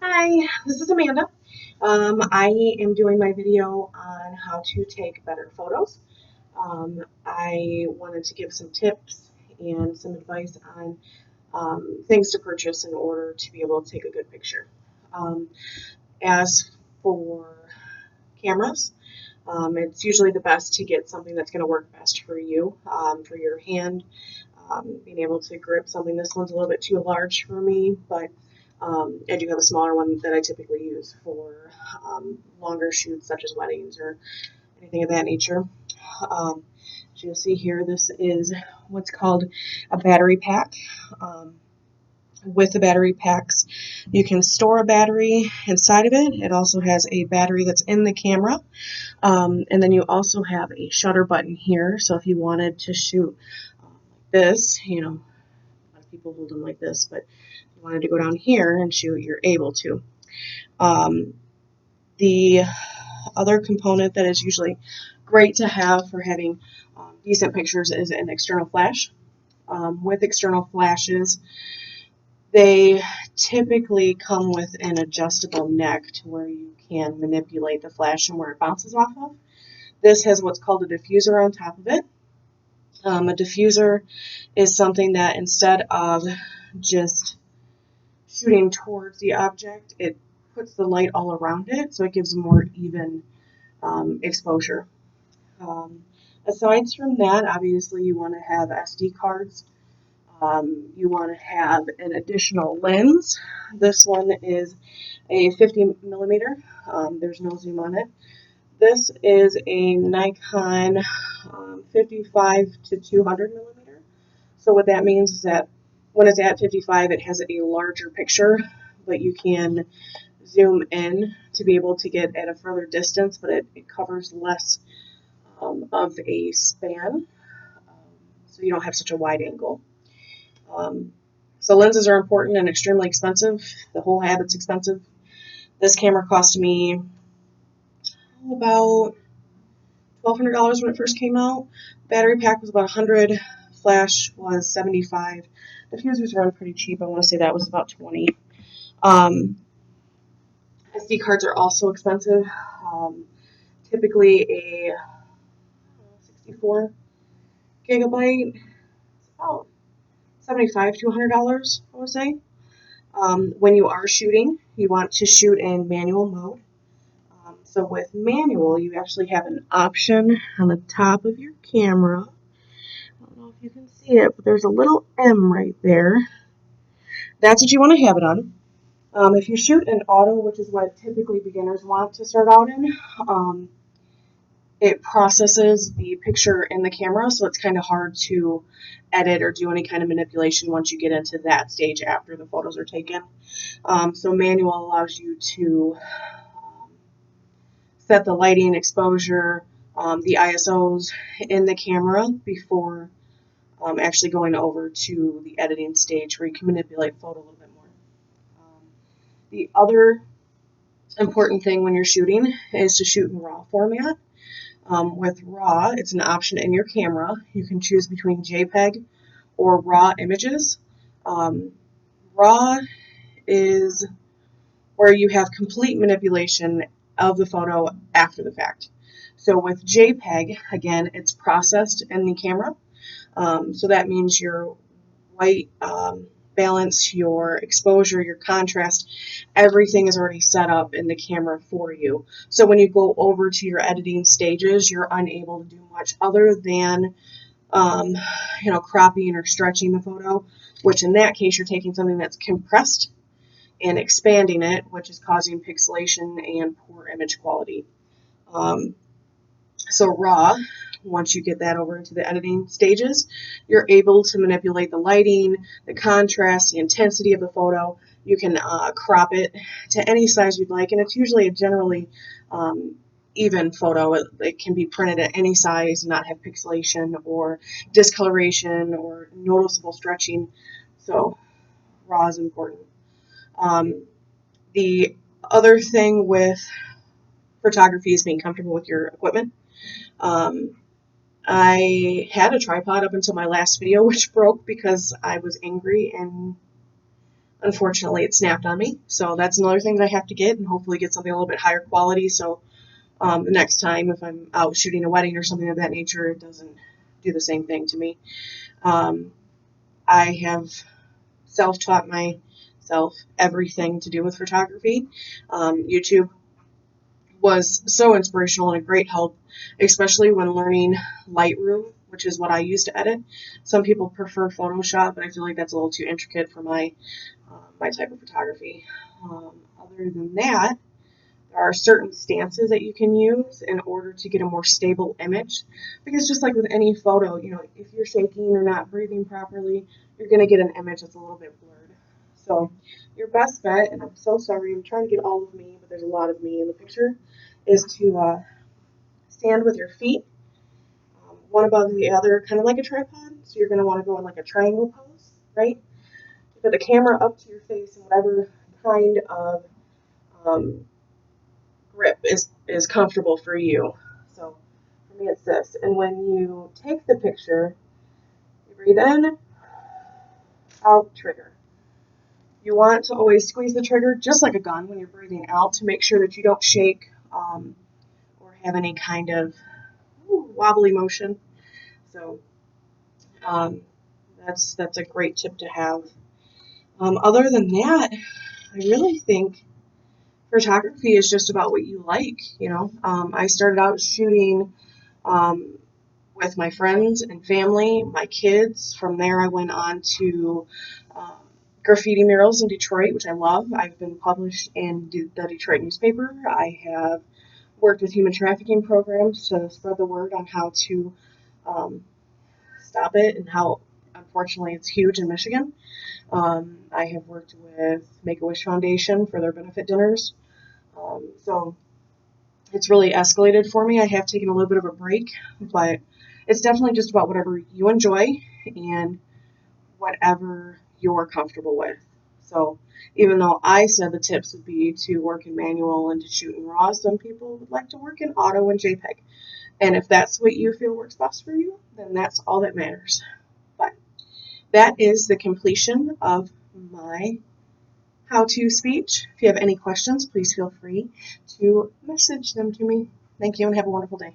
Hi, this is Amanda. I am doing my video on how to take better photos. I wanted to give some tips and some advice on things to purchase in order to be able to take a good picture. Um, as for cameras, it's usually the best to get something that's going to work best for you, for your hand. Being able to grip something. This one's a little bit too large for me, but I do have a smaller one that I typically use for longer shoots, such as weddings or anything of that nature. As you'll see here, this is what's called a battery pack. With the battery packs, you can store a battery inside of it. It also has a battery that's in the camera. And then you also have a shutter button here. So if you wanted to shoot this, a lot of people hold them like this, but if you wanted to go down here and shoot, you're able to. The other component that is usually great to have for having decent pictures is an external flash. With external flashes, they typically come with an adjustable neck to where you can manipulate the flash and where it bounces off of. This has what's called a diffuser on top of it. A diffuser is something that instead of just shooting towards the object, it puts the light all around it, so it gives a more even exposure. Aside from that, obviously you want to have SD cards. You want to have an additional lens. This one is a 50 millimeter. There's no zoom on it. This is a Nikon 55 to 200 millimeter. So what that means is that when it's at 55, it has a larger picture, but you can zoom in to be able to get at a further distance, but it covers less of a span, so you don't have such a wide angle. So lenses are important and extremely expensive. The whole habit's expensive. This camera cost me about $1,200 when it first came out. Battery pack was about $100. Flash was $75. Diffusers run pretty cheap. I want to say that was about $20. SD cards are also expensive. Typically a 64 gigabyte, it's about $75 to $100, I would say. When you are shooting, you want to shoot in manual mode. So with manual, you actually have an option on the top of your camera. I don't know if you can see it, but there's a little M right there. That's what you want to have it on. If you shoot in auto, which is what typically beginners want to start out in, it processes the picture in the camera, so it's kind of hard to edit or do any kind of manipulation once you get into that stage after the photos are taken. So manual allows you to set the lighting, exposure, the ISOs in the camera before actually going over to the editing stage where you can manipulate photo a little bit more. The other important thing when you're shooting is to shoot in RAW format. With RAW, it's an option in your camera. You can choose between JPEG or RAW images. RAW is where you have complete manipulation of the photo after the fact. So with JPEG, again, it's processed in the camera. So that means your white balance, your exposure, your contrast, everything is already set up in the camera for you. So when you go over to your editing stages, you're unable to do much other than cropping or stretching the photo, which in that case you're taking something that's compressed and expanding it, which is causing pixelation and poor image quality. So RAW, once you get that over into the editing stages, you're able to manipulate the lighting, the contrast, the intensity of the photo. You can crop it to any size you'd like, and it's usually a generally even photo. It can be printed at any size and not have pixelation or discoloration or noticeable stretching. So RAW is important. The other thing with photography is being comfortable with your equipment. I had a tripod up until my last video, which broke because I was angry and unfortunately it snapped on me. So that's another thing that I have to get, and hopefully get something a little bit higher quality, so the next time if I'm out shooting a wedding or something of that nature, it doesn't do the same thing to me. I have self-taught myself everything to do with photography. YouTube was so inspirational and a great help, especially when learning Lightroom, which is what I use to edit. Some people prefer Photoshop, but I feel like that's a little too intricate for my type of photography. Other than that, there are certain stances that you can use in order to get a more stable image, because just like with any photo, if you're shaking or not breathing properly, you're going to get an image that's a little bit blurred. So your best bet, and I'm so sorry, I'm trying to get all of me, but there's a lot of me in the picture, is to stand with your feet one above the other, kind of like a tripod. So you're going to want to go in like a triangle pose, right? Put the camera up to your face in whatever kind of grip is comfortable for you. So for me, it's this. And when you take the picture, you breathe in, out, trigger. You want to always squeeze the trigger just like a gun when you're breathing out to make sure that you don't shake or have any kind of wobbly motion. So that's a great tip to have. Other than that, I really think photography is just about what you like. I started out shooting with my friends and family, my kids. From there, I went on to graffiti murals in Detroit, which I love. I've been published in the Detroit newspaper. I have worked with human trafficking programs to spread the word on how to stop it, and how, unfortunately, it's huge in Michigan. I have worked with Make-A-Wish Foundation for their benefit dinners. So it's really escalated for me. I have taken a little bit of a break, but it's definitely just about whatever you enjoy and whatever you're comfortable with. So even though I said the tips would be to work in manual and to shoot in RAW, some people would like to work in auto and JPEG. And if that's what you feel works best for you, then that's all that matters. But that is the completion of my how-to speech. If you have any questions, please feel free to message them to me. Thank you and have a wonderful day.